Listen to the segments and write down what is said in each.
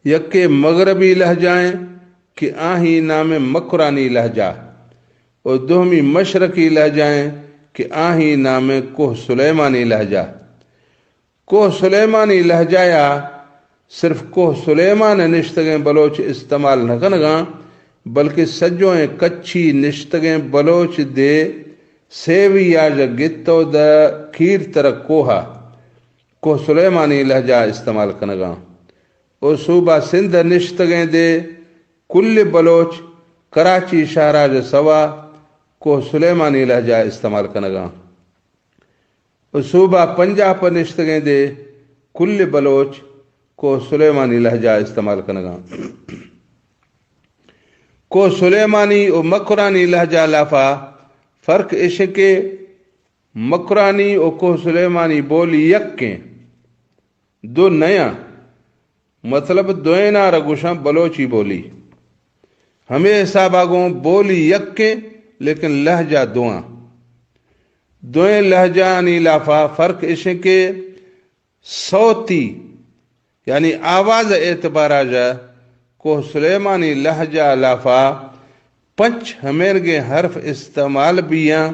یکے مغربی لہجائیں کہ آہی نام مکرانی لہجہ، اور دوہمی مشرقی لہجائیں کہ آہی نام کوہ سلیمانی لہجہ۔ کوہ سلیمانی لہجہ یا صرف کوہ سلیمان نشتگیں بلوچ استعمال نہ کنگاں بلکہ سجویں کچھی نشتگیں بلوچ دے سیوی یا گتو دا کھیر ترک کوہ سلیمانی لہجہ استعمال کنگاں، اور صوبہ سندھ نشتگیں دے کل بلوچ کراچی شہراج سوا کوہ سلیمانی لہجہ استعمال کنگاں، اور صوبہ پنجاب نشتگیں دے کل بلوچ کوہ سلیمانی لہجہ استعمال کنگاں۔ کوہ سلیمانی اور مکرانی لہجہ لافا فرق اس کے مکرانی اور کوہ سلیمانی بولی یکیں دو نیا مطلب دوینا رگوشاں بلوچی بولی، ہمیں حساب آگوں بولی یکیں لیکن لہجہ دوئیں لہجہ نی لافا فرق اس کے صوتی یعنی آواز اعتبار آجا کوہ سلیمانی لہجہ لافا پنچ ہمیں حرف استعمال بیاں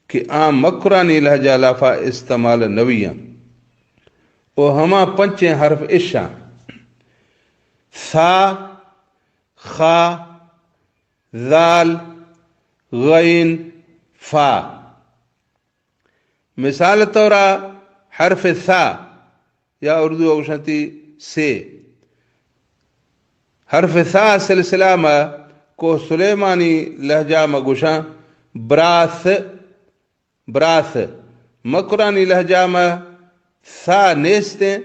کہ عام مکرانی لہجہ لافا استعمال نویاں، اور ہما پنچ حرف اشاں ثا، خا، ذال، غین، فا۔ مثال طورا حرف ثا یا اردو اوشنتی سے، حرف ثا سلسلہ میں کوہ سلیمانی لہجہ میں گوشاں براث، مکرانی لہجہ میں ثا نیستیں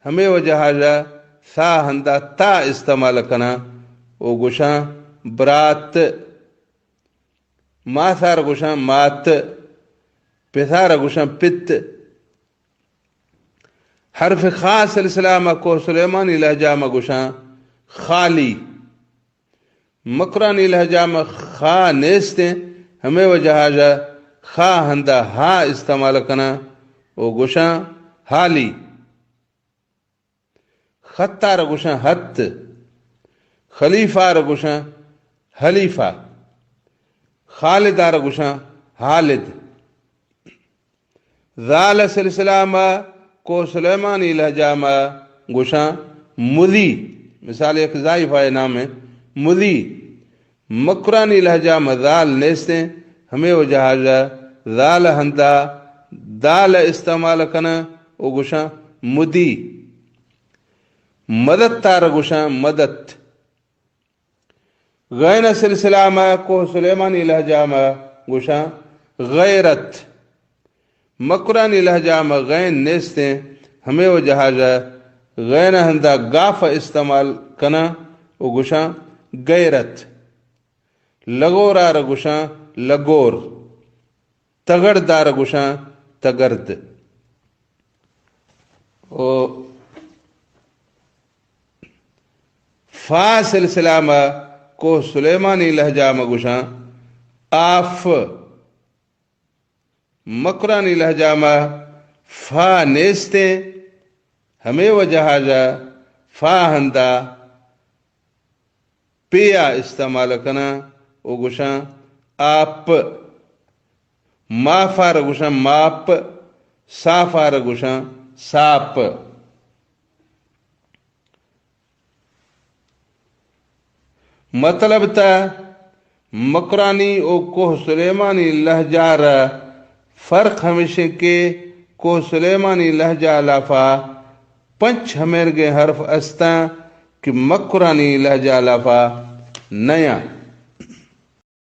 ہمیں وجہ جا ثا ہندہ تا استعمال کنا او گوشاں برات، ماثار گوشاں مات، پثار گوشاں پت۔ حرف خا سلسلہ میں کوہ سلیمانی لہجہ میں گوشاں خالی، مکرانی لہجہ میں خا نیستیں ہمیں وجہ جا خا ہندہ ہا استعمال کنا او گوشاں حالی۔ خطار گوشاں حت، خلیفہ گوشاں حلیفہ، خالدار گوشاں حالد۔ ذال سلسلہ میں کوہ سلیمانی لہجہ میں گوشاں مذی، مثال ایک ضائفہ نام ہے مذی، مکرانی لہجہ میں ذال نیستیں ہمیں وجہ جا ذال ہندہ دال استعمال کنا او گوشاں مدی۔ مدد تار گوشاں مدد۔ غین سلسلہ میں کوہ سلیمانی لہجہ میں گوشاں غیرت، مکرانی لہجہ میں غین نیستیں ہمیں وجہ جا غین ہندہ گاف استعمال کنا او گوشاں غیرت۔ لگورار گوشاں لگور، تگڑدار گوشاں تگرد۔ فا سلسلہ میں کوہ سلیمانی لہجہ میں گوشاں آف، مکرانی لہجہ میں فا نیستیں ہمیں وجہ جا فا ہندہ پیا استعمال کنا او گوشاں آپ، مافار گوشاں ماپ، صافار گوشاں ساپ۔ مطلب تا مکرانی او کوہ سلیمانی لہجہ را فرق ہمیشہ کے کوہ سلیمانی لہجہ لافا پنچ ہمیں حرف استاں کہ مکرانی لہجہ لافا نیا۔